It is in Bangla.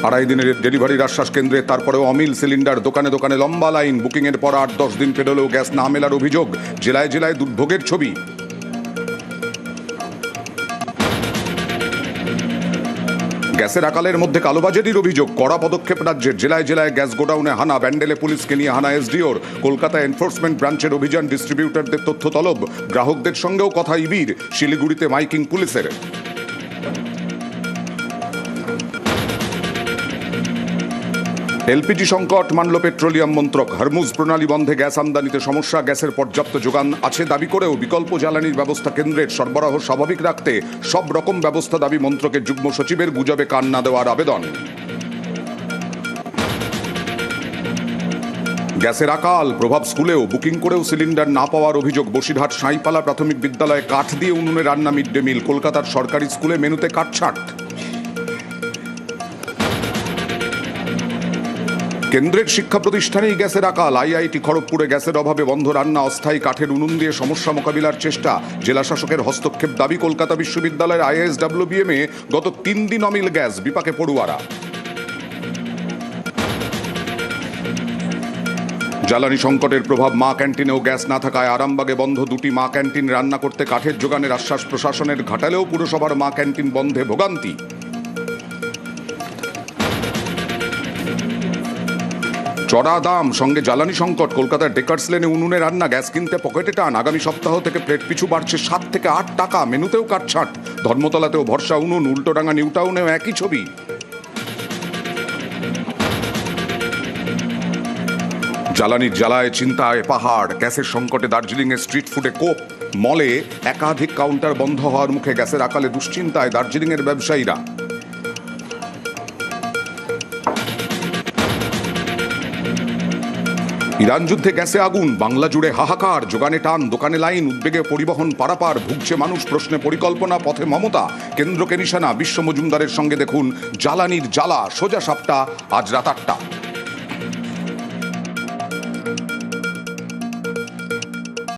আড়াই দিনের ডেলিভারির আশ্বাস কেন্দ্রে, তারপরেও অমিল সিলিন্ডার, দোকানে দোকানে লম্বা লাইন। বুকিংয়ের পর 8-10 দিন পেরোলেও গ্যাস না মেলার অভিযোগ। জেলায় জেলায় দুর্ভোগের ছবি। গ্যাসের আকালের মধ্যে কালোবাজারির অভিযোগ। কড়া পদক্ষেপ রাজ্যের। জেলায় জেলায় গ্যাস গোডাউনে হানা, ব্যান্ডেলে পুলিশকে নিয়ে হানা এসডিওর। কলকাতা এনফোর্সমেন্ট ব্রাঞ্চের অভিযান, ডিস্ট্রিবিউটরদের তথ্য তলব। গ্রাহকদের সঙ্গেও কথা ইবির। শিলিগুড়িতে মাইকিং পুলিশের। এলপিজি সংকট মানল পেট্রোলিয়াম মন্ত্রক। হরমুজ প্রণালী বন্ধে গ্যাস আমদানিতে সমস্যা। গ্যাসের পর্যাপ্ত যোগান আছে দাবি করেও বিকল্প জ্বালানির ব্যবস্থা কেন্দ্রের। সরবরাহ স্বাভাবিক রাখতে সব রকম ব্যবস্থা দাবি মন্ত্রকের যুগ্ম সচিবের। গুজবে কান না দেওয়ার আবেদন। গ্যাসের আকাল প্রভাব স্কুলেও। বুকিং করেও সিলিন্ডার না পাওয়ার অভিযোগ। বসিরহাট সাঁইপালা প্রাথমিক বিদ্যালয়ে কাঠ দিয়ে উনুনে রান্না মিড ডে মিল। কলকাতার সরকারি স্কুলে মেনুতে কাটছাঁট। কেন্দ্রের শিক্ষা প্রতিষ্ঠানেই গ্যাসের আকাল। আইআইটি খড়গপুরে গ্যাসের অভাবে বন্ধ রান্না। অস্থায়ী কাঠের উনুন দিয়ে সমস্যা মোকাবিলার চেষ্টা। জেলা শাসকের হস্তক্ষেপ দাবি। কলকাতা বিশ্ববিদ্যালয়ের আইএসডব্লিউবিএমে গত 3 দিন অমিল গ্যাস, বিপাকে পড়ুয়ারা। জ্বালানি সংকটের প্রভাব। মা ক্যান্টিনেও গ্যাস না থাকায় আরামবাগে বন্ধ 2টি মা ক্যান্টিন। রান্না করতে কাঠের যোগানের আশ্বাস প্রশাসনের। ঘাটালেও পুরসভার মা ক্যান্টিন বন্ধে ভোগান্তি। চড়া দাম সঙ্গে জ্বালানি সংকট। কলকাতার ডেকার্স লেনে উনুনে রান্না, গ্যাস কিনতে পকেটে টান। আগামী সপ্তাহ থেকে প্লেট পিছু বাড়ছে 7 থেকে 8 টাকা। মেনুতেও কাটছাঁট। ধর্মতলাতেও ভরসা উনুন। উল্টোডাঙ্গা নিউ টাউনেও একই ছবি। জ্বালানির জ্বালায় চিন্তায় পাহাড়। গ্যাসের সংকটে দার্জিলিংয়ের স্ট্রিট ফুডে কোপ। মলে একাধিক কাউন্টার বন্ধ হওয়ার মুখে। গ্যাসের আকালে দুশ্চিন্তায় দার্জিলিংয়ের ব্যবসায়ীরা। ইরান যুদ্ধে গ্যাসে আগুন। বাংলা জুড়ে হাহাকার। যোগানে টান, দোকানে লাইন। উদ্বেগে পরিবহন পারাপার। ভুগছে মানুষ। প্রশ্নে পরিকল্পনা, পথে মমতা। কেন্দ্রকে নিশানা। বিশ্ব মজুমদারের সঙ্গে দেখুন জ্বালানির জ্বালা। সোজা সাপটা আজ রাত 8টা।